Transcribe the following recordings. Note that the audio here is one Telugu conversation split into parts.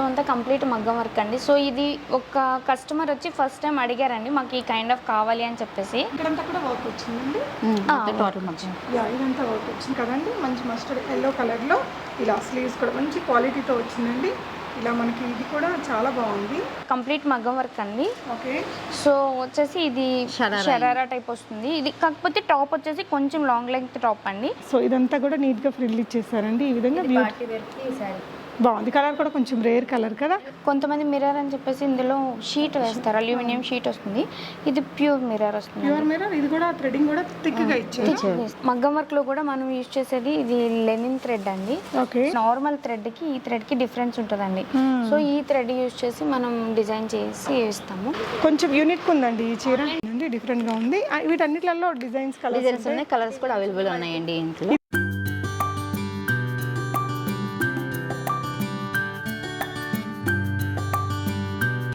మొత్తం అంతా కంప్లీట్ మగ్గం వర్క్ అండి. సో ఇది ఒక కస్టమర్ వచ్చి ఫస్ట్ టైం అడిగారండి మాకు ఈ కైండ్ ఆఫ్ కావాలి అని చెప్పేసి. ఇక్కడంతా కూడా వర్క్ వచ్చిందండి. టోటల్ మగ్గం. ఇదంతా వర్క్ వచ్చింది కదండి. మంచి మస్టర్డ్ ఎల్లో కలర్లో ఇలా స్లీవ్స్ కూడా మంచి క్వాలిటీతో వచ్చిందండి. ఇలా మనకి ఇది కూడా చాలా బాగుంది. కంప్లీట్ మగ్గం వర్క్ అండి. ఓకే. సో వచ్చేసి ఇది షరారా టైప్ వస్తుంది. ఇది కాకపోతే టాప్ వచ్చేసి కొంచెం లాంగ్ లెంగ్త్ టాప్ అండి. సో ఇదంతా కూడా నీట్గా ఫ్రిల్ ఇచ్చేసారండి. ఈ విధంగా బాగుంది. కలర్ కూడా కొంచెం రేర్ కలర్ కదా. కొంతమంది మిర్రర్ అని చెప్పేసి ఇందులో షీట్ వేస్తారు, అల్యూమినియం షీట్ వస్తుంది. ఇది ప్యూర్ మిర్రర్ వస్తుంది. Pure mirror. ఇది కూడా థ్రెడింగ్ కూడా థిక్గా ఇచ్చారు. మగ్గం వర్క్ లో కూడా మనం యూజ్ చేసేది ఇది లెనిన్ థ్రెడ్ అండి. ఓకే. నార్మల్ థ్రెడ్ కి ఈ థ్రెడ్ కి డిఫరెన్స్ ఉంటుందండి. సో ఈ థ్రెడ్ యూజ్ చేసి మనం డిజైన్ చేసి ఇస్తాము. కొంచెం యూనిక్ ఉందండి ఈ చీర, డిఫరెంట్ గా ఉంది. వీటన్నిటిలో డిజైన్స్ ఉన్నాయి, కలర్స్ కూడా అవైలబుల్ ఉన్నాయండి ఇంట్లో.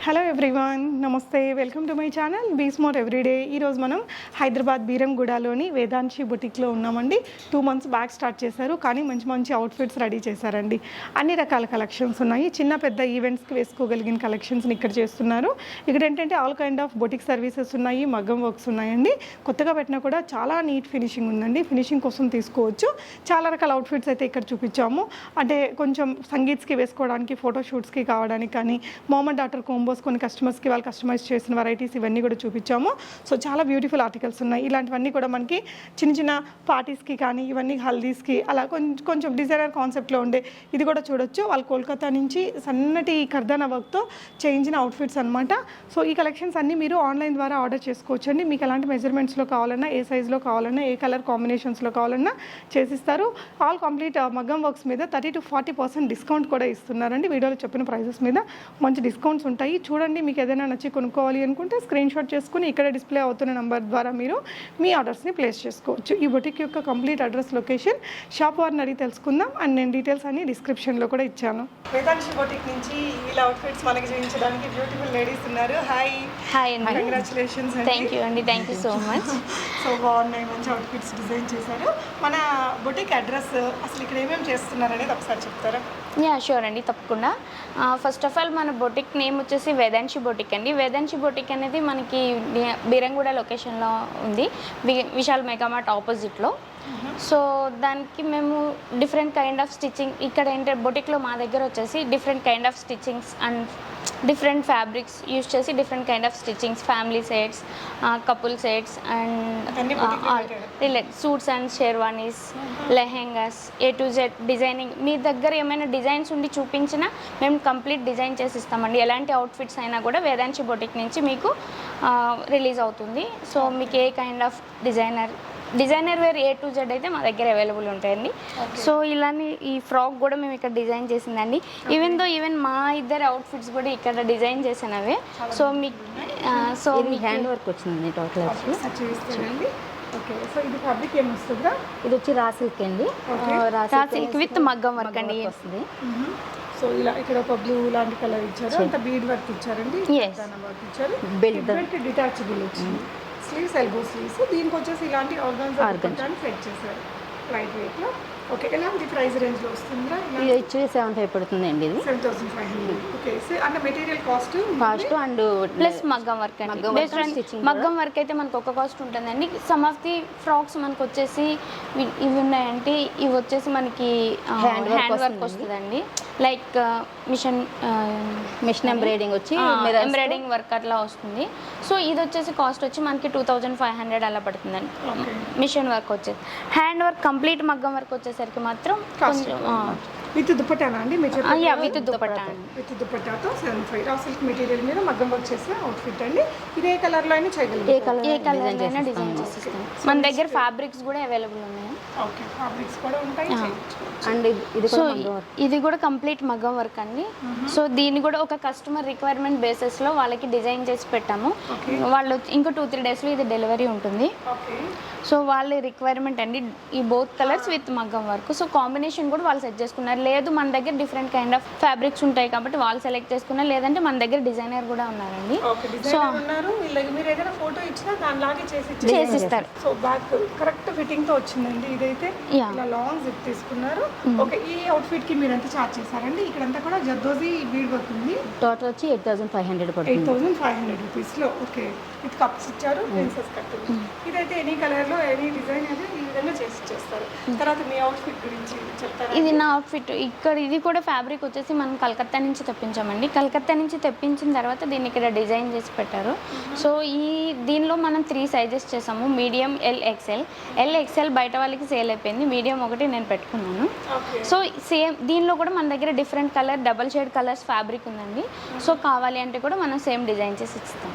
హలో ఎవ్రీవన్, నమస్తే, welcome to my channel be smart everyday. ఈరోజు మనం హైదరాబాద్ బీరంగూడలోని వేదాంశి బుటిక్లో ఉన్నామండి. 2 months బ్యాక్ స్టార్ట్ చేశారు, కానీ మంచి మంచి అవుట్ఫిట్స్ రెడీ చేశారండి. అన్ని రకాల కలెక్షన్స్ ఉన్నాయి. చిన్న పెద్ద ఈవెంట్స్కి వేసుకోగలిగిన కలెక్షన్స్ని ఇక్కడ చేస్తున్నారు. ఇక్కడ ఏంటంటే all kind of boutique services ఉన్నాయి, మగ్గం వర్క్స్ ఉన్నాయండి. కొత్తగా పెట్టినా కూడా చాలా నీట్ ఫినిషింగ్ ఉందండి. ఫినిషింగ్ కోసం తీసుకోవచ్చు. చాలా రకాల అవుట్ఫిట్స్ అయితే ఇక్కడ చూపించాము. అంటే కొంచెం సంగీత్స్కి వేసుకోవడానికి, ఫోటోషూట్స్కి కావడానికి కానీ, మామా డాటర్ కోంబోస్ కొన్ని కస్టమర్స్కి వాళ్ళు కస్టమైజ్ చేసిన వెరైటీస్ ఇవన్నీ కూడా చూపించాము. సో చాలా బ్యూటిఫుల్ ఆర్టికల్స్ ఉన్నాయి. ఇలాంటివన్నీ కూడా మనకి చిన్న చిన్న పార్టీస్కి కానీ, ఇవన్నీ హల్దీస్కి అలా కొంచెం డిజైనర్ కాన్సెప్ట్లో ఉండే ఇది కూడా చూడొచ్చు. వాళ్ళు కోల్కతా నుంచి సన్నటి కర్దానా వర్క్తో చేయించిన అవుట్ఫిట్స్ అనమాట. సో ఈ కలెక్షన్స్ అన్నీ మీరు ఆన్లైన్ ద్వారా ఆర్డర్ చేసుకోవచ్చు అండి. మీకు ఎలాంటి మెజర్మెంట్స్లో కావాలన్నా, ఏ సైజులో కావాలన్నా, ఏ కలర్ కాంబినేషన్స్లో కావాలన్నా చేసిస్తారు. ఆల్ కంప్లీట్ మగ్గం వర్క్స్ మీద 30 to 40% డిస్కౌంట్ కూడా ఇస్తున్నారండి. వీడియోలో చెప్పిన ప్రైజెస్ మీద మంచి డిస్కౌంట్స్ ఉంటాయి. చూడండి, మీకు ఏదైనా నచ్చి కొనుక్కోవాలి అనుకుంటే స్క్రీన్ షాట్ చేసుకుని ఇక్కడ డిస్ప్లే అవుతున్న నెంబర్ ద్వారా మీరు మీ ఆర్డర్స్ని ప్లేస్ చేసుకోవచ్చు. ఈ బొటిక్ యొక్క కంప్లీట్ అడ్రస్, లొకేషన్, షాప్ వారిని అడిగి తెలుసుకుందాం. అండ్ నేను డీటెయిల్స్ అన్ని డిస్క్రిప్షన్లో కూడా ఇచ్చాను. వేదాంశి బొటిక్ నుంచి ఇలా అవుట్ఫిట్స్ మనకి చూపించడానికి బ్యూటిఫుల్ లేడీస్ ఉన్నారు. హాయ్ అండి, కంగ్రాచులేషన్స్. థ్యాంక్ యూ అండి, thank you so much. So బాగున్నాయి, మంచి అవుట్ఫిట్స్ డిజైన్ చేశారు. మన బొటిక్ అడ్రస్, అసలు ఇక్కడ ఏమేమి చేస్తున్నారు అనేది ఒకసారి చెప్తారా? షూర్ అండి, తప్పకుండా. ఫస్ట్ ఆఫ్ ఆల్ మన బొటిక్ నేమ్ వచ్చేసి వేదాంశి బొటిక్ అండి. వేదాంశి బొటిక్ అనేది మనకి బీరంగూడ లొకేషన్లో ఉంది, విశాల్ మెగామార్ట్ ఆపోజిట్లో. సో దానికి మేము డిఫరెంట్ కైండ్ ఆఫ్ స్టిచ్చింగ్ ఇక్కడ ఏంటంటే బొటిక్లో మా దగ్గర వచ్చేసి different kind of stitchings and different fabrics use చేసి different kind of stitchings, family sets, couple sets and suits and sherwanis, lehengas, A to Z designing. మీ దగ్గర ఏమైనా డిజైన్స్ ఉండి చూపించినా మేము కంప్లీట్ డిజైన్ చేసి ఇస్తామండి. ఎలాంటి అవుట్ఫిట్స్ అయినా కూడా వేదాంశి బొటిక్ నుంచి మీకు రిలీజ్ అవుతుంది. సో మీకు ఏ kind of designer wear A to Z అయితే మా దగ్గర అవైలబుల్ ఉంటాయండి. సో ఇలానే ఈ ఫ్రాక్ కూడా మేము ఇక్కడ డిజైన్ చేసిందండి. ఈవెన్ మా ఇద్దరు అవుట్ఫిట్స్ కూడా ఇక్కడ డిజైన్ చేసినవే. సో మీకు హ్యాండ్ వర్క్ వచ్చింది టోటల్. ఓకే. సో ఇది ఫ్యాబ్రిక్ ఏమి వస్తుందా? ఇది వచ్చి రా సిల్క్ అండి. రా సిల్క్ విత్ మగ్గం వర్క్ అండి వస్తుంది. సో ఇలా ఇక్కడ ఒక బ్లూ లాంటి కలర్ ఇచ్చారు, అంత బీడ్ వర్క్ ఇచ్చారండి, వర్క్ ఇచ్చారు, బెల్ట్ డిటాచబుల్ వచ్చింది, స్లీవ్స్ ఎల్బో స్లీవ్స్. దీనికి వచ్చేసి ఇలాంటి ఆర్గాన్జా సెట్ చేశారు లైట్ వెయిట్ లో. ఓకే. ఎలాంటి ప్రైస్ రేంజ్ లో వస్తుందా? ఇది వచ్చి 7,500 పడుతుందండి. ఇది 7,500. ఓకే. సో అంటే మెటీరియల్ కాస్ట్ అండ్ ప్లస్ మగ్గం వర్క్ అండి. మగ్గం వర్క్ అయితే మనకు ఒక కాస్ట్ ఉంటుందండి. సమ్ ఆఫ్ ది ఫ్రాక్స్ మనకు వచ్చేసి ఇవి ఉన్నాయంటే ఇవి వచ్చేసి మనకి హ్యాండ్ వర్క్ వస్తుందండి. లైక్ మిషన్ ఎంబ్రాయిడింగ్ వచ్చి ఎంబ్రాయిడింగ్ వర్క్ అట్లా వస్తుంది. సో ఇది వచ్చేసి కాస్ట్ వచ్చి మనకి 2,500 అలా పడుతుందండి. మిషన్ వర్క్ వచ్చేసి. హ్యాండ్ వర్క్ కంప్లీట్ మగ్గం వర్క్ వచ్చేసరికి మాత్రం కొంచెం విత్ దుపట్టానా అండి? With dupatta, with దుపట్టాతో 7,500 raw silk material మీద మగ్గం వర్క్ చేసిన అవుట్ఫిట్ అండి. ఇది ఏ కలర్లో అయినా చేయగలరు, ఏ కలర్ అయినా డిజైన్ చేసిస్తాం. మన దగ్గర ఫ్యాబ్రిక్స్ కూడా అవైలబుల్ ఉన్నాయి. ఓకే. ఫ్యాబ్రిక్స్ కూడా ఉంటాయి. అండ్ ఇది కూడా కంప్లీట్ మగ్గం వర్క్ అండి. సో దీన్ని కూడా ఒక కస్టమర్ రిక్వైర్మెంట్ బేసిస్లో వాళ్ళకి డిజైన్ చేసి పెట్టాము. వాళ్ళు ఇంకో 2-3 డేస్లో ఇది డెలివరీ ఉంటుంది. సో వాళ్ళ రిక్వైర్మెంట్ అండి ఈ బోత్ కలర్స్ విత్ మగ్గం వర్క్. సో కాంబినేషన్ కూడా వాళ్ళు సెట్ చేసుకున్నారు. లేదు మన దగ్గర డిఫరెంట్ కైండ్ ఆఫ్ ఫ్యాబ్రిక్స్ ఉంటాయి కాబట్టి వాళ్ళు సెలెక్ట్ చేసుకున్నా, లేదంటే మన దగ్గర డిజైనర్ కూడా ఉన్నారండి. ఓకే, డిజైనర్ ఉన్నారు. వీళ్ళకి మీరు ఏదైనా ఫోటో ఇచ్చినా దానిలాగే చేసిస్తారు. సో బ్యాక్ కరెక్ట్ ఫిట్టింగ్ తో వచ్చిందండి. ఇదైతే Yeah. ఇలా లాంగ్ జిప్ తీసుకున్నారు. ఓకే, ఈ అవుట్ఫిట్ కి మీరు ఎంత చార్జ్ చేశారండి? ఇక్కడంతా కూడా జర్దోజీ బీడ్ వర్క్ ఉంది. టోటల్ వచ్చి 8,500 పడుతుంది. 8,500 రూపీస్లో. ఓకే, విత్ కప్స్ ఇచ్చారు, ప్రిన్సెస్ కట్. ఇదైతే ఎనీ కలర్లో ఎనీ డిజైన్ అయితే ఈ విధంగా చేసి ఇచ్చేస్తారు. తర్వాత మీ అవుట్ఫిట్ గురించి చెప్తారా? ఇది నా అవుట్ఫిట్. ఇక్కడ ఇది కూడా ఫ్యాబ్రిక్ వచ్చేసి మనం కలకత్తా నుంచి తెప్పించామండి. కలకత్తా నుంచి తెప్పించిన తర్వాత దీన్ని ఇక్కడ డిజైన్ చేసి పెట్టారు. సో దీనిలో మనం 3 సైజెస్ చేసాము, మీడియం, ఎల్ ఎక్స్ఎల్ బయట వాళ్ళకి సేల్ అయిపోయింది, మీడియం ఒకటి నేను పెట్టుకున్నాను. ఓకే, సో సేమ్ దీనిలో కూడా మన దగ్గర different colour, double shade colours fabric ఉందండి. సో కావాలి అంటే కూడా మనం సేమ్ డిజైన్ చేసి ఇస్తాం.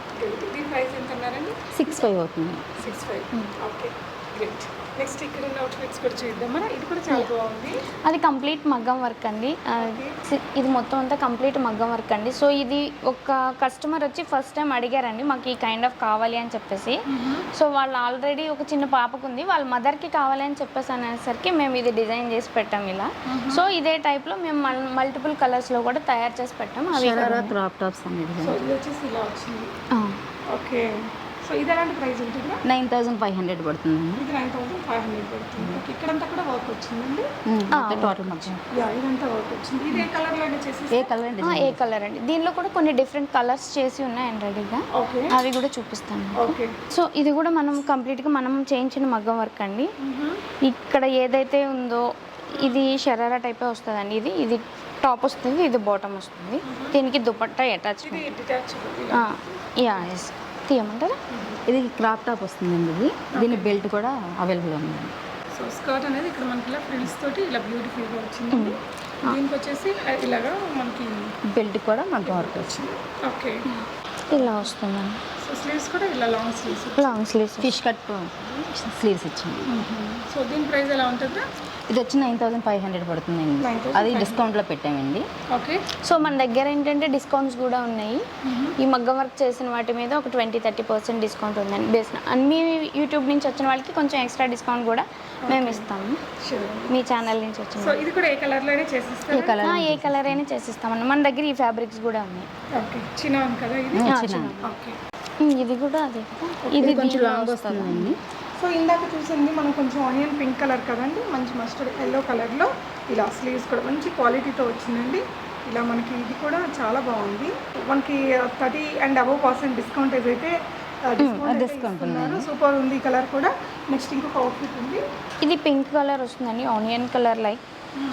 దీని ప్రైస్ ఎంత అన్నారండి? 6,500 అవుతుంది. 6,500. Okay, great. నెక్స్ట్ ఇక్కడ ఉన్న అవుట్ఫిట్స్ కూడా చూద్దాం. ఇది కూడా చాలా బాగుంది. అది కంప్లీట్ మగ్గం వర్క్ అండి. ఇది మొత్తం అంతా కంప్లీట్ మగ్గం వర్క్ అండి. సో ఇది ఒక కస్టమర్ వచ్చి ఫస్ట్ టైం అడిగారండి మాకు ఈ కైండ్ ఆఫ్ కావాలి అని చెప్పేసి. సో వాళ్ళు ఆల్రెడీ ఒక చిన్న పాపకు ఉంది, వాళ్ళ మదర్కి కావాలి అని చెప్పేసి అనేసరికి మేము ఇది డిజైన్ చేసి పెట్టాం ఇలా. సో ఇదే టైప్లో మేము మల్టిపుల్ కలర్స్లో కూడా తయారు చేసి పెట్టాం. అవి షరారా క్రాప్ టాప్స్ అనేది సో ఇది వచ్చేసి ఇలా వచ్చింది. ఓకే, సో ఇది ఎలాంటి ప్రైస్ ఉంటుందా? 9,500 పడుతుందండి. ఇది 9,500 పడుతుంది. ఓకే, ఇక్కడంతా కూడా వర్క్ వచ్చిందండి. టోటల్ మొత్తం యా, ఇదంతా వర్క్ వచ్చింది. ఇది ఏ కలర్లో చేసి? ఏ కలర్ అండి? ఏ కలర్ అండి. దీనిలో కూడా కొన్ని డిఫరెంట్ కలర్స్ చేసి ఉన్నాయండి రెడీగా. ఓకే, అవి కూడా చూపిస్తాను. ఓకే. సో ఇది కూడా మనం కంప్లీట్గా మనం చేయించిన మగ్గం వర్క్ అండి. ఇక్కడ ఏదైతే ఉందో ఇది షరారా టైపే వస్తుందండి. ఇది టాప్ వస్తుంది, ఇది బాటమ్ వస్తుంది. దీనికి దుపట్టా అటాచ్. ఇది డిటాచబుల్. Yeah, yes. తీయమంటారా? ఇది క్రాప్ టాప్ వస్తుందండి. ఇది దీని బెల్ట్ కూడా అవైలబుల్ ఉందండి. సో స్కర్ట్ అనేది ఇక్కడ మనకి ఇలా ఫ్రిల్స్ తోటి ఇలా బ్యూటిఫుల్గా వచ్చింది. దీనికి వచ్చేసి ఇలాగా మనకి బెల్ట్ కూడా మగ్గం వర్క్ వచ్చింది. ఓకే, ఇలా వస్తుందండి. సో స్లీవ్స్ కూడా ఇలా long sleeves. Long sleeves. Fish cut sleeves ఇచ్చింది. సో దీని ప్రైస్ ఎలా ఉంటుందా? ఇది వచ్చి 9,500 పడుతుందండి. 9,500. అది డిస్కౌంట్లో పెట్టామండి. ఓకే, సో మన దగ్గర ఏంటంటే డిస్కౌంట్స్ కూడా ఉన్నాయి. ఈ మగ్గం వర్క్ చేసిన వాటి మీద ఒక 20-30% డిస్కౌంట్ ఉందండి. బేస్ మీ యూట్యూబ్ నుంచి వచ్చిన వాళ్ళకి కొంచెం ఎక్స్ట్రా డిస్కౌంట్ కూడా మేము ఇస్తాము, షూర్. మీ ఛానల్ నుంచి వచ్చిన సో ఇది కూడా ఏ కలర్లోనే చేసిస్తారు? ఏ కలర్? ఏ కలర్ అయినా చేసిస్తామండి. మన దగ్గర ఈ ఫ్యాబ్రిక్స్ కూడా ఉన్నాయి. ఓకే, చిన్న కదా ఇది? చిన్న. ఓకే, ఇది కూడా అదే. ఇది కొంచెం లాంగ్ వస్తుందండి. సో ఇందాక చూసింది మనం కొంచెం ఆనియన్ పింక్ కలర్ కదండి, మంచి మస్టర్డ్ ఎల్లో కలర్లో ఇలా స్లీవ్స్ కూడా మంచి క్వాలిటీతో వచ్చిందండి. ఇలా మనకి ఇది కూడా చాలా బాగుంది. మనకి 30% డిస్కౌంట్ ఏదైతే డిస్కౌంట్ ఉన్నారు. సూపర్ ఉంది ఈ కలర్ కూడా. నెక్స్ట్ ఇంకొక అవుట్ఫిట్ ఉంది. ఇది పింక్ కలర్ వస్తుందండి, ఆనియన్ కలర్ లైక్.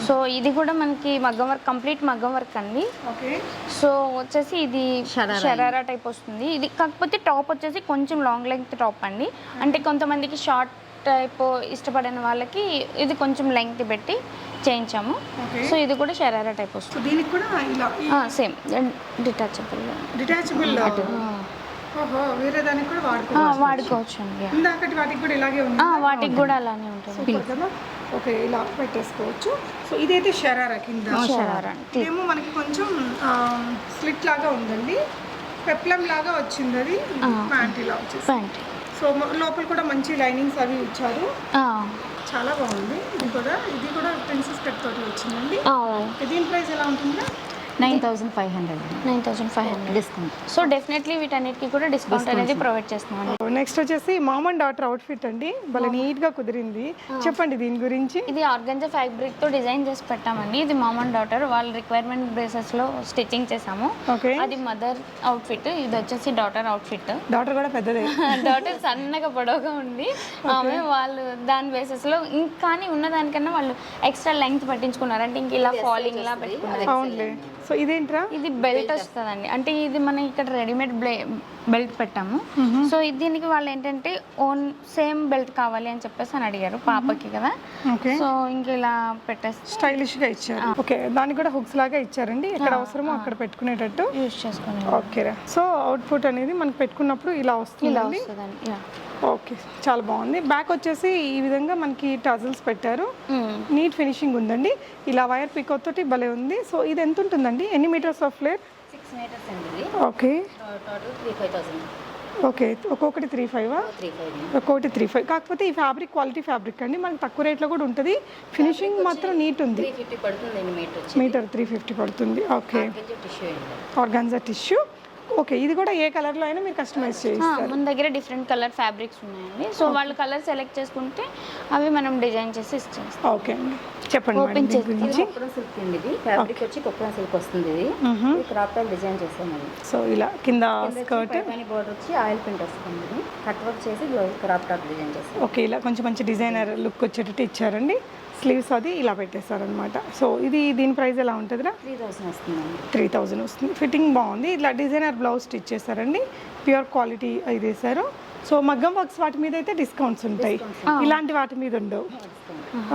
సో ఇది కూడా మనకి మగ్గం వర్క్, కంప్లీట్ మగ్గం వర్క్ అండి. ఓకే, సో వచ్చేసి ఇది షరారా టైప్ వస్తుంది. ఇది కాకపోతే టాప్ వచ్చేసి కొంచెం లాంగ్ లెంగ్త్ టాప్ అండి. అంటే కొంతమందికి షార్ట్ టైప్ ఇష్టపడిన వాళ్ళకి ఇది కొంచెం లెంగ్త్ పెట్టి చేయించాము. సో ఇది కూడా షరారా టైప్ సో వస్తుంది. దీనికి కూడా ఇలా సేమ్ డిటాచబుల్. ఓహో, వేరే దానికి కూడా వాడుకోవచ్చు అండి. ఇందాకటి వాటికి కూడా ఇలాగే ఉంది. వాటికి కూడా అలానే ఉంటుంది. సూపర్ కదా. ఓకే, ఇలా పెట్టేసుకోవచ్చు. సో ఇదైతే షరారా కింద. షరారా ఏమో మనకి కొంచెం స్లిట్ లాగా ఉందండి, పెప్లం లాగా వచ్చింది. అది ప్యాంట్ ఇలా వచ్చేసి. ప్యాంట్. సో లోపల కూడా మంచి లైనింగ్స్ అవి ఇచ్చారు. చాలా బాగుంది. ఇది కూడా ప్రిన్సెస్ కట్ తోటి వచ్చిందండి. దీని ప్రైస్ ఎలా ఉంటుందా? 9,500 డిస్కౌంట్. సో డెఫినెట్లీ వీటన్నిటికీ కూడా డిస్కౌంట్ అనేది ప్రొవైడ్ చేస్తున్నాం. నెక్స్ట్ వచ్చేసి మామ్ అండ్ డాటర్ అవుట్ఫిట్ అండి. భలే నీట్గా కుదిరింది. చెప్పండి దీని గురించి. ఇది ఆర్గంజా ఫ్యాబ్రిక్ తో డిజైన్ చేసి పెట్టామండి. ఇది మామ్ అండ్ డాటర్ వాళ్ళ రిక్వైర్మెంట్ బేసెస్ లో స్టిచ్చింగ్ చేసాము. ఓకే, అది మదర్ అవుట్ఫిట్, ఇది వచ్చేసి డాటర్ అవుట్ఫిట్. డాటర్ కూడా పెద్దదే. డాటర్ సన్నగా పొడవుగా ఉంది ఆమె. వాళ్ళు దాని బేసెస్ లో కానీ ఉన్న దానికన్నా వాళ్ళు ఎక్స్ట్రా లెంగ్త్ పట్టించుకున్నారు. అంటే ఇంక ఇలా ఫాలింగ్ లా పెట్టుకున్నారు. అవునులే. సో ఇదేంట్రా? ఇది బెల్ట్ వస్తుందండి. అంటే ఇది మనం ఇక్కడ రెడీమేడ్ బెల్ట్ పెట్టాము. సో దీనికి వాళ్ళు ఏంటంటే ఓన్ సేమ్ బెల్ట్ కావాలి అని చెప్పేసి అని అడిగారు పాపకి కదా. ఓకే, సో ఇంక ఇలా పెట్టేసి స్టైలిష్ గా ఇచ్చారు. ఓకే, దానికి కూడా హుక్స్ లాగా ఇచ్చారండి. ఎక్కడ అవసరమో అక్కడ పెట్టుకునేటట్టు యూజ్ చేసుకుని. ఓకేరా. సో అవుట్పుట్ అనేది మనకు పెట్టుకున్నప్పుడు ఇలా వస్తుంది. ఓకే, చాలా బాగుంది. బ్యాక్ వచ్చేసి ఈ విధంగా మనకి టజల్స్ పెట్టారు. నీట్ ఫినిషింగ్ ఉందండి. ఇలా వైర్ పికౌట్ తోటి భలే ఉంది. సో ఇది ఎంత ఉంటుందండి? ఎన్ని మీటర్స్ ఆఫ్ ఫ్లేర్? 6 మీటర్స్ అండి. Okay, total 3,500. ఓకే, ఒక్కొక్కటి 3,500. 3,500. ఒక్కొక్కటి 3,500. కాకపోతే ఈ ఫ్యాబ్రిక్ క్వాలిటీ ఫ్యాబ్రిక్ అండి, మనకి తక్కువ రేట్లో కూడా ఉంటుంది. ఫినిషింగ్ మాత్రం నీట్ ఉంది. 350 పడుతుందండి మీటర్ వచ్చి. మీటర్ 350 పడుతుంది. ఓకే, టిష్యూ అండి. Organza tissue. ఓకే, ఇది కూడా ఏ కలర్లో అయినా మీరు కస్టమైజ్ చేస్తారు. మన దగ్గర డిఫరెంట్ కలర్ ఫ్యాబ్రిక్స్ ఉన్నాయండి. సో వాళ్ళు కలర్ సెలెక్ట్ చేసుకుంటే అవి మనం డిజైన్ చేసి ఇచ్చేస్తాం. ఓకే అండి, చెప్పండి Open మేడం దీని చేసి- గురించి. కొప్పరం సిల్క్ అండి, ఇది ఫ్యాబ్రిక్ వచ్చి కొప్పరం సిల్క్ వస్తుంది. ఇది క్రాప్ టాప్ డిజైన్ చేస్తామండి. సో ఇలా కింద స్కర్ట్. పైన బోర్డర్ వచ్చి ఆయిల్ ప్రింట్ వస్తుంది. కట్ వర్క్ చేసి క్రాప్ టాప్ డిజైన్ చేస్తాం. ఓకే, ఇలా కొంచెం మంచి డిజైనర్ లుక్ వచ్చేటట్టు ఇచ్చారండి. స్లీవ్స్ అది ఇలా పెట్టేశారనమాట. సో ఇది దీని ప్రైస్ ఎలా ఉంటుందిరా? 3,000 వస్తుందండి. 3,000 వస్తుంది. ఫిట్టింగ్ బాగుంది. ఇట్లా డిజైనర్ బ్లౌజ్ స్టిచ్ చేశారండి. ప్యూర్ క్వాలిటీ ఇది వేశారు. సో మగ్గం వర్క్స్ వాటి మీద అయితే డిస్కౌంట్స్ ఉంటాయి, ఇలాంటి వాటి మీద ఉండవు.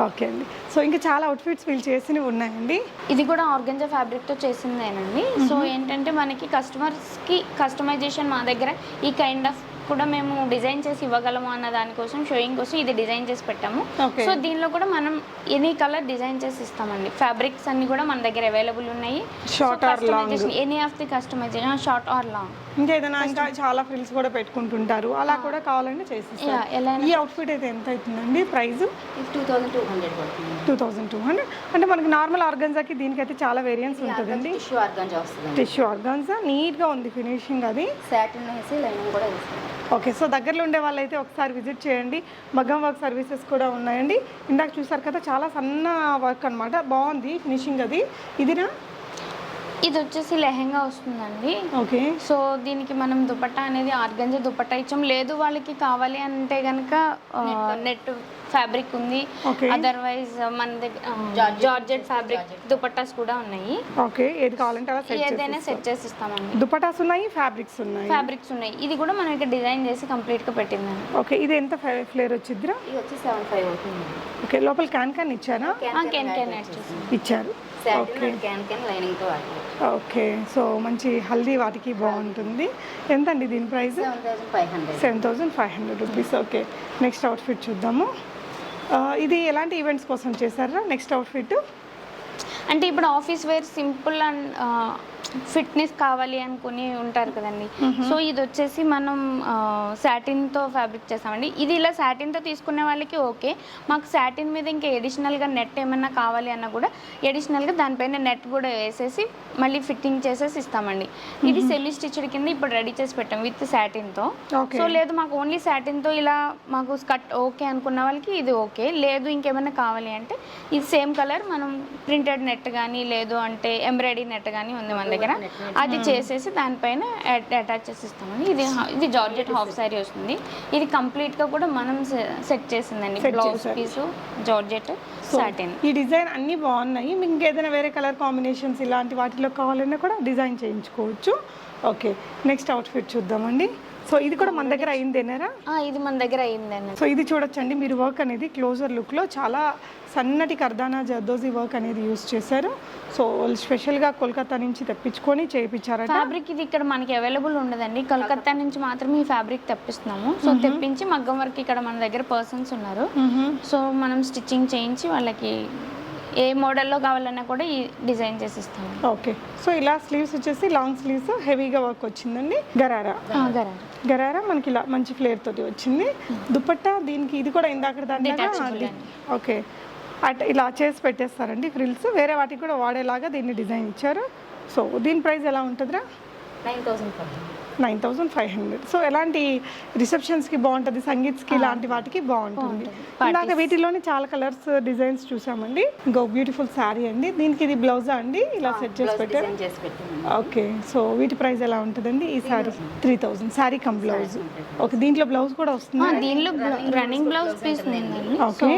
ఓకే అండి, సో ఇంకా చాలా అవుట్ఫిట్స్ వీళ్ళు చేసినవి ఉన్నాయండి. ఇది కూడా ఆర్గంజా ఫ్యాబ్రిక్తో చేసిందేనండి. సో ఏంటంటే మనకి కస్టమర్స్కి కస్టమైజేషన్ మా దగ్గర ఈ కైండ్ ఆఫ్ కూడా మేము డిజైన్ చేసి ఇవ్వగలము అన్న దానికోసం షోయింగ్ కోసం ఇది డిజైన్ చేసి పెట్టాము. Okay. సో దీనిలో కూడా మనం ఎనీ కలర్ డిజైన్ చేసి ఇస్తామండి. ఫ్యాబ్రిక్స్ అన్ని కూడా మన దగ్గర అవైలబుల్ ఉన్నాయి. Short or long? Any of the customization short or long. ఇంకేదైనా ఇంకా చాలా ఫ్రిల్స్ కూడా పెట్టుకుంటుంటారు, అలా కూడా కావాలంటే చేసిస్తారు. ఎలా ఈ అవుట్ఫిట్ అయితే ఎంత అవుతుందండి ప్రైస్? 2,200 పడుతుంది. 2,200. అంటే మనకి నార్మల్ ఆర్గన్జాకి దీనికైతే చాలా వేరియన్స్ ఉంటుందండి. టిష్యూ ఆర్గాంజా వస్తుంది. టిష్యూ ఆర్గాన్జా నీట్గా ఉంది ఫినిషింగ్ అది. సాటిన్ వేసి లైనింగ్ కూడా వేస్తాం. ఓకే, సో దగ్గరలో ఉండే వాళ్ళైతే ఒకసారి విజిట్ చేయండి. మగ్గం వర్క్ సర్వీసెస్ కూడా ఉన్నాయండి. ఇందాక చూసారు కదా, చాలా సన్న వర్క్ అనమాట, బాగుంది ఫినిషింగ్ అది. ఇదినా? ఇది వచ్చేసి లెహెంగా వస్తుందండి. ఓకే, సో దీనికి మనం దుపట్టా అనేది ఆర్గంజా దుపట్టా ఇచ్చాం. లేదు వాళ్ళకి కావాలి అంటే కనుక నెట్ ఫ్యాబ్రిక్ ఉంది. Okay. అదర్వైజ్ మన దగ్గర జార్జెట్ ఫ్యాబ్రిక్ దుపట్టాస్ కూడా ఉన్నాయి. ఓకే, ఏది కావాలంటే అలా సెట్ ఏదైనా చేసి సెట్ చేసి ఇస్తామండి. దుపటాస్ ఉన్నాయి, ఫ్యాబ్రిక్స్ ఉన్నాయి. ఫ్యాబ్రిక్స్ ఉన్నాయి. ఇది కూడా మనం ఇక్కడ డిజైన్ చేసి కంప్లీట్గా పెట్టిందండి. ఓకే, ఇది ఎంత ఫ్లేర్ వచ్చిద్దిరా? ఇది వచ్చి 7,500 అవుతుంది. ఓకే, లోపల క్యాన్ ఇచ్చారా? క్యాన్ యాడ్ చేసి ఇచ్చారు. సాటిన్ క్యాన్ లైనింగ్తో వాటి ఓకే, సో మంచి హల్దీ వాటికి బాగుంటుంది. ఎంతండి దీని price? 7,500. 7,500 rupees. Okay, next outfit చూద్దాము. ఇది ఎలాంటి ఈవెంట్స్ కోసం చేశారా నెక్స్ట్ అవుట్ఫిట్? అంటే ఇప్పుడు office wear simple and fitness కావాలి అనుకుని ఉంటారు కదండి. సో ఇది వచ్చేసి మనం సాటిన్తో ఫ్యాబ్రిక్ చేస్తామండి. ఇది ఇలా సాటిన్తో తీసుకునే వాళ్ళకి ఓకే. మాకు సాటిన్ మీద ఇంకా ఎడిషనల్గా నెట్ ఏమన్నా కావాలి అన్నా కూడా ఎడిషనల్గా దానిపైన నెట్ కూడా వేసేసి మళ్ళీ ఫిట్టింగ్ చేసేసి ఇస్తామండి. ఇది సెమీ స్టిచ్డ్ కింద ఇప్పుడు రెడీ చేసి పెట్టాం విత్ సాటిన్తో. Okay. సో లేదు మాకు ఓన్లీ సాటిన్తో ఇలా మాకు స్కర్ట్ ఓకే అనుకున్న వాళ్ళకి ఇది ఓకే. లేదు ఇంకేమైనా కావాలి అంటే ఇది సేమ్ కలర్ మనం ప్రింటెడ్ నెట్ కానీ లేదు అంటే ఎంబ్రాయిడరీ నెట్ కానీ ఉంది మన దగ్గర, అది చేసేసి దానిపైన అటాచ్ చేసి ఇస్తామండి. ఇది జార్జెట్ హాఫ్ సారీ వస్తుంది. ఇది కంప్లీట్గా కూడా మనం సెట్ చేసిందండి. Blouse piece georgette satin. ఈ డిజైన్ అన్నీ బాగున్నాయి. మీకు ఇంకేదైనా వేరే కలర్ కాంబినేషన్స్ ఇలాంటి వాటిలో కావాలన్నా కూడా డిజైన్ చేయించుకోవచ్చు. ఓకే, నెక్స్ట్ అవుట్ఫిట్ చూద్దామండి. సో ఇది కూడా మన దగ్గర అయిందేనారా? ఇది మన దగ్గర అయిందండి. సో ఇది చూడొచ్చండి మీరు, వర్క్ అనేది క్లోజర్ లుక్లో చాలా సన్నటి కర్దానా జర్దోజీ వర్క్ అనేది యూస్ చేశారు. సో స్పెషల్గా కోల్కతా నుంచి తెప్పించుకొని చేయించారట. ఫ్యాబ్రిక్ ఇది ఇక్కడ మనకి అవైలబుల్ ఉండదండి. కలకత్తా నుంచి మాత్రమే ఈ ఫ్యాబ్రిక్ తెప్పిస్తున్నాము. సో తెప్పించి మగ్గం వర్క్ ఇక్కడ మన దగ్గర పర్సన్స్ ఉన్నారు. సో మనం స్టిచ్చింగ్ చేయించి వాళ్ళకి ఏ మోడల్లో కావాలన్నా కూడా ఈ డిజైన్ చేసి ఇస్తాము. ఓకే, సో ఇలా స్లీవ్స్ వచ్చేసి లాంగ్ స్లీవ్స్ హెవీగా వర్క్ వచ్చిందండి. గరారా మనకి ఇలా మంచి ఫ్లేర్ తోటి వచ్చింది. దుపట్టా దీనికి ఇది కూడా ఇందాక దాంట్లో ఓకే అట్ ఇలా చేసి పెట్టేస్తారండి ఫ్రిల్స్. వేరే వాటికి కూడా వాడేలాగా దీన్ని డిజైన్ ఇచ్చారు. సో దీని ప్రైస్ ఎలా ఉంటుందిరా? 9,500. సో ఎలాంటి రిసెప్షన్స్కి బాగుంటుంది, సంగీత్స్కి ఇలాంటి వాటికి బాగుంటుంది. ఇలాగ వీటిలోనే చాలా కలర్స్ డిజైన్స్ చూసామండి. ఇంకో బ్యూటిఫుల్ శారీ అండి. దీనికి ఇది బ్లౌజా అండి ఇలా సెట్ చేసి పెట్టారు. ఓకే, సో వీటి ప్రైస్ ఎలా ఉంటుందండి? ఈ sari 3,000 sari come blouse. Okay, దీంట్లో బ్లౌజ్ కూడా వస్తుంది. దీనిలో రన్నింగ్ బ్లౌజ్ పీస్ ఉందండి. ఓకే,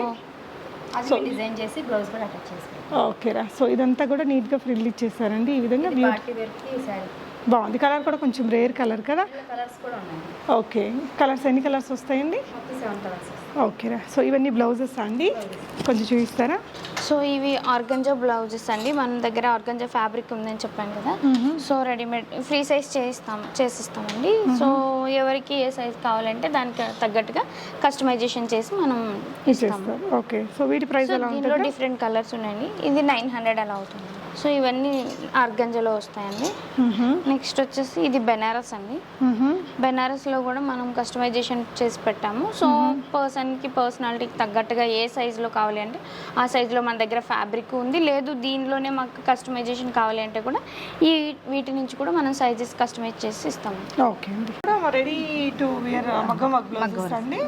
సో డిజైన్ చేసి బ్లౌజ్ కూడా అటాచ్ చేస్తాం. ఓకేరా, సో ఇదంతా కూడా నీట్గా ఫ్రిల్ ఇచ్చేసారండి. ఈ విధంగా పార్టీ వేర్కి సారీ బాగుంది. కలర్ కూడా కొంచెం రేర్ కలర్ కదా. కలర్స్ కూడా ఉన్నాయి. ఓకే, కలర్స్ ఎన్ని కలర్స్ వస్తాయండి? 7 కలర్స్. ఓకేరా, సో ఇవన్నీ బ్లౌజెస్ అండి, కొంచెం చూపిస్తారా? సో ఇవి ఆర్గంజా బ్లౌజెస్ అండి. మన దగ్గర ఆర్గంజా ఫ్యాబ్రిక్ ఉందని చెప్పాను కదా. సో రెడీమేడ్ ఫ్రీ సైజ్ చేసిస్తామండి. సో ఎవరికి ఏ సైజ్ కావాలంటే దానికి తగ్గట్టుగా కస్టమైజేషన్ చేసి మనం ఇస్తాము. ఓకే, సో వీటి ప్రైస్ ఎలా దీనిలో ఉంటుంది? డిఫరెంట్ కలర్స్ ఉన్నాయండి. ఇది 900 అలా అవుతుంది. సో ఇవన్నీ ఆర్గంజాలో వస్తాయండి. నెక్స్ట్ వచ్చేసి ఇది బెనారస్ అండి. బెనారస్లో కూడా మనం కస్టమైజేషన్ చేసి పెట్టాము. సో పర్సన్కి పర్సనాలిటీకి తగ్గట్టుగా ఏ సైజులో కావాలి అంటే ఆ సైజులో మన దగ్గర ఫ్యాబ్రిక్ ఉంది. లేదు దీనిలోనే మాకు కస్టమైజేషన్ కావాలి అంటే కూడా వీటి నుంచి కూడా మనం సైజెస్ కస్టమైజ్ చేసి ఇస్తాము. ఓకే అండి. రెడీ టు వేర్ మగ్గం వర్క్ బ్లౌజెస్ అండి?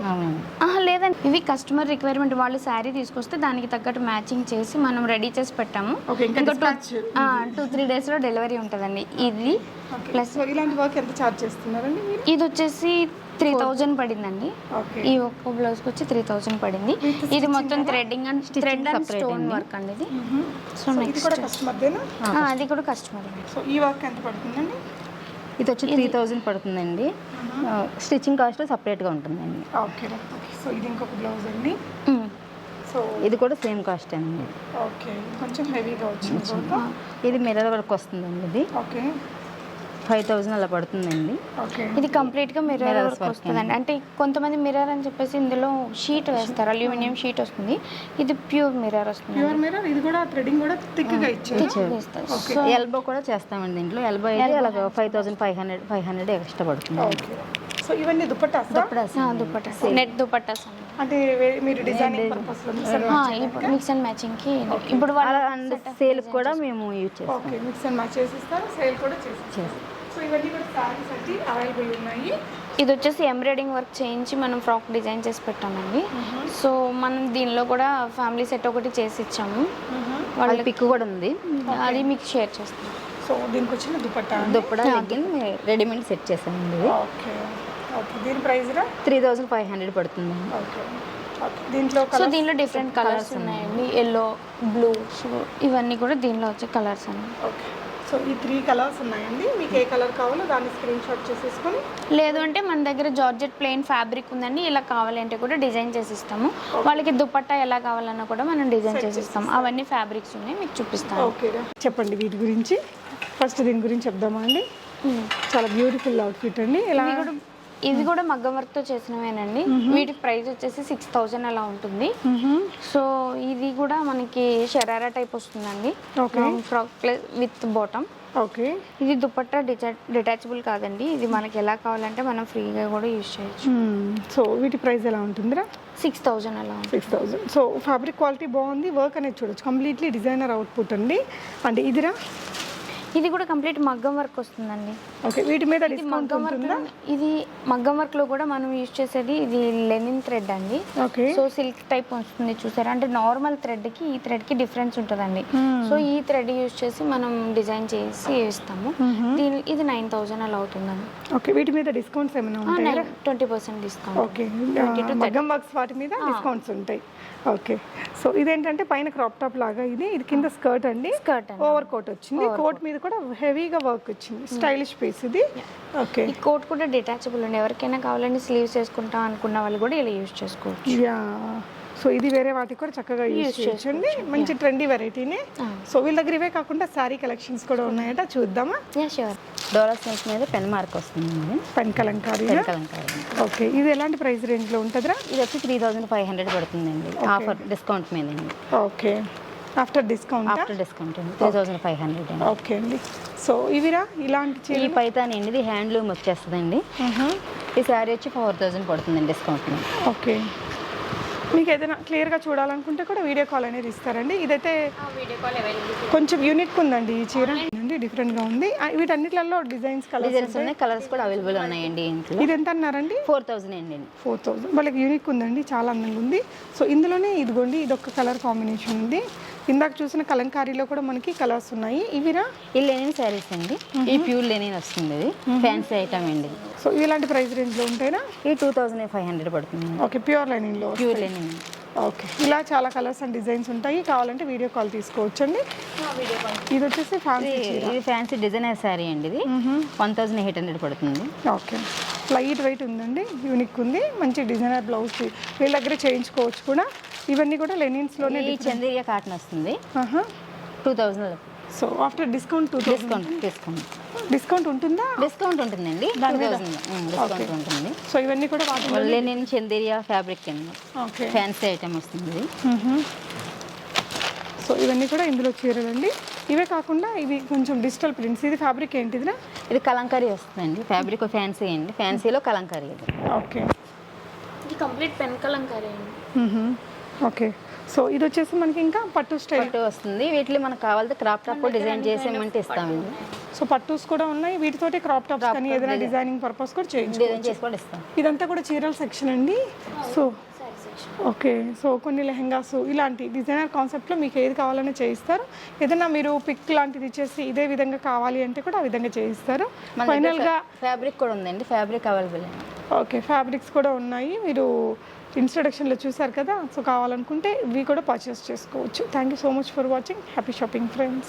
లేదండి, ఇవి కస్టమర్ రిక్వైర్మెంట్. వాళ్ళు శారీ తీసుకొస్తే దానికి తగ్గట్టు మ్యాచింగ్ చేసి మనం రెడీ చేసి పెట్టాము. ఇంకా 2-3 డేస్లో డెలివరీ ఉంటుందండి. ఇది ప్లస్ ఇలాంటి వర్క్ ఎంత ఛార్జ్ చేస్తున్నారండి మీరు? ఇది వచ్చేసి 3000 పడిందండి. ఈ ఒక్క బ్లౌజ్కి వచ్చి 3000 పడింది. ఇది మొత్తం థ్రెడ్ అండ్ స్టోన్ వర్క్ అండి ఇది. సో నెక్స్ట్ అది కూడా కస్టమర్. సో ఈ వర్క్ ఎంత పడుతుందండి? ఇది వచ్చి 3000 పడుతుందండి. స్టిచ్చింగ్ కాస్ట్ సపరేట్గా ఉంటుందండి. ఓకే. సో ఇది ఇంకొక బ్లౌజ్ అండి. సో ఇది కూడా సేమ్ కాస్ట్ అండి. ఓకే, కొంచెం హెవీగా వచ్చింది. ఇది మిర్రర్ వర్క్ వస్తుందండి. ఇది ఓకే 5000 అలా పడుతుందండి. ఓకే, ఇది కంప్లీట్గా మిర్రర్ వర్క్ వస్తుందండి. అంటే కొంతమంది మిర్రర్ అని చెప్పేసి ఇందులో షీట్ వేస్తారు, అల్యూమినియం షీట్ వస్తుంది. ఇది ప్యూర్ మిర్రర్ వస్తుంది. Pure mirror. ఇది కూడా థ్రెడింగ్ కూడా థిక్గా ఇచ్చారు. సో ఎల్బో కూడా చేస్తామండి దీంట్లో. ఎల్బో అయితే అలా 5500 ఎక్స్ట్రా పడుతుంది. ఓకే. సో ఇవన్నీ దుపట్టాస్? దుపట్టాస్, నెట్ దుపట్టాస్ అండి. అంటే మీరు డిజైనింగ్ పర్పస్ లో మిక్స్ అండ్ మ్యాచింగ్ కి ఇప్పుడు సేల్ కూడా మేము యూజ్ చేస్తాం. ఓకే, మిక్స్ అండ్ మ్యాచ్ చేసిస్తారు, సేల్ కూడా చేసిస్తారు. సో ఇవన్నీ కూడా సారీస్ అన్ని అవైలబుల్ ఉన్నాయి. ఇది వచ్చేసి ఎంబ్రాయిడింగ్ వర్క్ చేయించి మనం ఫ్రాక్ డిజైన్ చేసి పెట్టామండి. సో మనం దీనిలో కూడా ఫ్యామిలీ సెట్ ఒకటి చేసి ఇచ్చాము. వాళ్ళ పిక్ కూడా ఉంది, అది మీకు షేర్ చేస్తాం. సో దీనికి వచ్చిన దుపట్టా లెగ్గిన్ రెడీమేడ్ సెట్ చేసామండి. Okay okay. దీని ప్రైస్ 3500 పడుతుంది. ఓకే. దీంట్లో సో దీనిలో డిఫరెంట్ కలర్స్ ఉన్నాయండి. ఎల్లో, బ్లూ, సో ఇవన్నీ కూడా దీనిలో వచ్చే కలర్స్ అండి. ఓకే. సో ఈ 3 కలర్స్ ఉన్నాయండి. మీకు ఏ కలర్ కావాలో దాన్ని స్క్రీన్ షాట్ చేసేసుకొని, లేదు అంటే మన దగ్గర జార్జెట్ ప్లెయిన్ ఫ్యాబ్రిక్ ఉందండి. ఇలా కావాలంటే కూడా డిజైన్ చేసి ఇస్తాము. వాళ్ళకి దుపట్టా ఎలా కావాలన్నా కూడా మనం డిజైన్ చేసి ఇస్తాము. అవన్నీ ఫ్యాబ్రిక్స్ ఉన్నాయి, మీకు చూపిస్తాను. ఓకే, చెప్పండి వీటి గురించి. ఫస్ట్ దీని గురించి చెప్దామా అండి? చాలా బ్యూటిఫుల్ అవుట్ఫిట్ అండి. ఇవి కూడా మగ్గం వర్క్తో చేసినవేనండి. వీటి ప్రైస్ వచ్చేసి 6000 అలా ఉంటుంది. సో ఇది కూడా మనకి షరారా టైప్ వస్తుందండి, ఫ్రాక్ విత్ బాటమ్. ఓకే. ఇది దుపట్టా డిటాచబుల్ కాదండి. ఇది మనకి ఎలా కావాలంటే మనం ఫ్రీగా కూడా యూజ్ చేయొచ్చు. సో వీటి ప్రైస్ ఎలా ఉంటుందిరా? 6000 అలా ఉంటుంది. 6000. సో ఫ్యాబ్రిక్ క్వాలిటీ బాగుంది, వర్క్ అనేది చూడొచ్చు, కంప్లీట్లీ డిజైనర్ అవుట్పుట్ అండి. అంటే ఇదిరా? ఇది కూడా కంప్లీట్ మగ్గం వర్క్ వస్తుందండి. ఓకే. వీటి మీద డిస్కౌంట్ ఉంటుందా? ఇది మగ్గం వర్క్ లో కూడా మనం యూజ్ చేసేది ఇది లెనిన్ థ్రెడ్ అండి. ఓకే. సో సిల్క్ టైప్ వస్తుంది చూసారా, అంటే నార్మల్ థ్రెడ్ కి ఈ థ్రెడ్ కి డిఫరెన్స్ ఉంటుందండి. సో ఈ థ్రెడ్ యూజ్ చేసి మనం డిజైన్ చేసి ఇస్తాము. ఇది 9000 అలా అవుతుందండి. ఓకే. వీటి మీద డిస్కౌంట్స్ ఏమైనా ఉంటాయా? 20% డిస్కౌంట్. ఓకే. మగ్గం వర్క్స్ వాటి మీద డిస్కౌంట్స్ ఉంటాయి. ఓకే. సో ఇదేంటంటే పైన క్రాప్ టాప్ లాగా ఇది కింద స్కర్ట్ అండి. స్కర్ట్ ఓవర్ కోట్ వచ్చింది. కోట్ మీద కూడా హెవీగా వర్క్ వచ్చింది, స్టైలిష్ పీస్ ఇది. ఓకే. ఈ కోట్ కూడా డిటాచబుల్ అండి. ఎవరికైనా కావాలంటే స్లీవ్స్ వేసుకుంటాం అనుకున్న వాళ్ళు కూడా ఇలా యూజ్ చేసుకోవచ్చు. యా. సో ఇది వేరే వాటికి కూడా చక్కగా యూజ్ చేయొచ్చండి. మంచి ట్రెండీ వెరైటీనే. సో వీళ్ళ దగ్గర ఇవే కాకుండా శారీ కలెక్షన్స్ కూడా ఉన్నాయట, చూద్దామా? షూర్. డోలా సిల్క్ మీద పెన్ మార్క్ వస్తుంది. పెన్ కలంకారీ. ఓకే. ఇది ఎలాంటి ప్రైస్ రేంజ్ లో ఉంటుందిరా? ఇది వచ్చి 3500 పడుతుందండి, ఆఫర్ డిస్కౌంట్ మీద. ఓకే. ఆఫ్టర్ డిస్కౌంట్ అండి 3500. ఓకే అండి. సో ఇవిరా ఇలాంటి ఈ పైతాని అండి, ఇది హ్యాండ్లూమ్ వచ్చేస్తుందండి. ఈ శారీ వచ్చి 4000 పడుతుందండి డిస్కౌంట్ మీద. ఓకే. మీకు ఏదైనా క్లియర్గా చూడాలనుకుంటే కూడా వీడియో కాల్ అనేది ఇస్తారండి. ఇదైతే కొంచెం యూనిక్ ఉందండి ఈ చీర, డిఫరెంట్గా ఉంది. వీటన్నిటిలో డిజైన్స్ డిజైన్స్ ఉన్నాయి, కలర్స్ కూడా అవైలబుల్ ఉన్నాయండి. ఇది ఎంత అన్నారండి? 4000 అండి. 4000. వాళ్ళకి యూనిక్ ఉందండి, చాలా అందంగా ఉంది. సో ఇందులోనే ఇదిగోండి ఇదొక కలర్ కాంబినేషన్ ఉంది. ఇందాక చూసిన కలంకారీలో కూడా మనకి కలర్స్ ఉన్నాయి. ఇవిరా? ఈ లెనిన్ శారీస్ అండి. ఈ ప్యూర్ లెనిన్ వస్తుంది, ఇది ఫ్యాన్సీ ఐటమ్ అండి. సో ఇలాంటి ప్రైస్ రేంజ్లో ఉంటాయినా? ఈ 2500 పడుతుంది. ఓకే. ప్యూర్ లెనిన్లో. Pure linen. ఓకే. ఇలా చాలా కలర్స్ అండ్ డిజైన్స్ ఉంటాయి, కావాలంటే వీడియో కాల్ తీసుకోవచ్చండి. ఇది వచ్చేసి ఫ్యాన్సీ, ఇది ఫ్యాన్సీ డిజైనర్ శారీ అండి. ఇది 1800 పడుతుంది. ఓకే. లైట్ వెయిట్ ఉందండి, యూనిక్ ఉంది, మంచి డిజైనర్ బ్లౌజ్ వీళ్ళ దగ్గర చేయించుకోవచ్చు కూడా. ఇవన్నీ కూడా లెనిన్స్లోనే. ఈ చందేరియా కాటన్ వస్తుంది, 2000. సో ఆఫ్టర్ డిస్కౌంట్ డిస్కౌంట్ ఉంటుందా? డిస్కౌంట్ ఉంటుందండి, 2000 డిస్కౌంట్ ఉంటుంది. సో ఇవన్నీ కూడా లెనిన్ చందేరియా ఫ్యాబ్రిక్ అండి. ఓకే. ఫ్యాన్సీ ఐటమ్ వస్తుంది. సో ఇవన్నీ కూడా ఇందులో చీరలండి. ఇవే కాకుండా ఇవి కొంచెం డిజిటల్ ప్రింట్స్. ఇది ఫ్యాబ్రిక్ ఏంటిదిరా? ఇది కలంకారీ వస్తుందండి. ఫ్యాబ్రిక్ ఫ్యాన్సీ అండి. ఫ్యాన్సీలో కలంకారీ ఇది. ఓకే, ఇది కంప్లీట్ పెన్ కలంకారీ అండి. ఓకే. సో ఇది వచ్చేసి మనకి ఇంకా పట్టు స్టైల్ పట్టు వస్తుంది. వీటిలో మనకు కావాలంటే క్రాప్ టాప్ డిజైన్ చేసేయమంటే ఇస్తామండి. సో పట్టూస్ కూడా ఉన్నాయి. వీటితోటి క్రాప్ టాప్స్ కానీ ఏదైనా డిజైనింగ్ పర్పస్ కూడా చేయించుకోవచ్చు. డిజైన్ చేసి కూడా ఇస్తాం. ఇదంతా కూడా చీరల సెక్షన్ అండి. సో ఓకే, సో కొన్ని లెహెంగాస్ ఇలాంటి డిజైనర్ కాన్సెప్ట్లో మీకు ఏది కావాలని చేయిస్తారు. ఏదైనా మీరు పిక్ లాంటిది ఇచ్చేసి ఇదే విధంగా కావాలి అంటే కూడా ఆ విధంగా చేయిస్తారు. ఫైనల్గా ఫ్యాబ్రిక్ కూడా ఉందండి. ఫ్యాబ్రిక్ అవైలబుల్ అండి. ఓకే, ఫ్యాబ్రిక్స్ కూడా ఉన్నాయి. మీరు ఇంట్రొడక్షన్లో చూసారు కదా. సో కావాలనుకుంటే ఇవి కూడా పర్చేస్ చేసుకోవచ్చు. Thank you so much for watching. Happy shopping friends.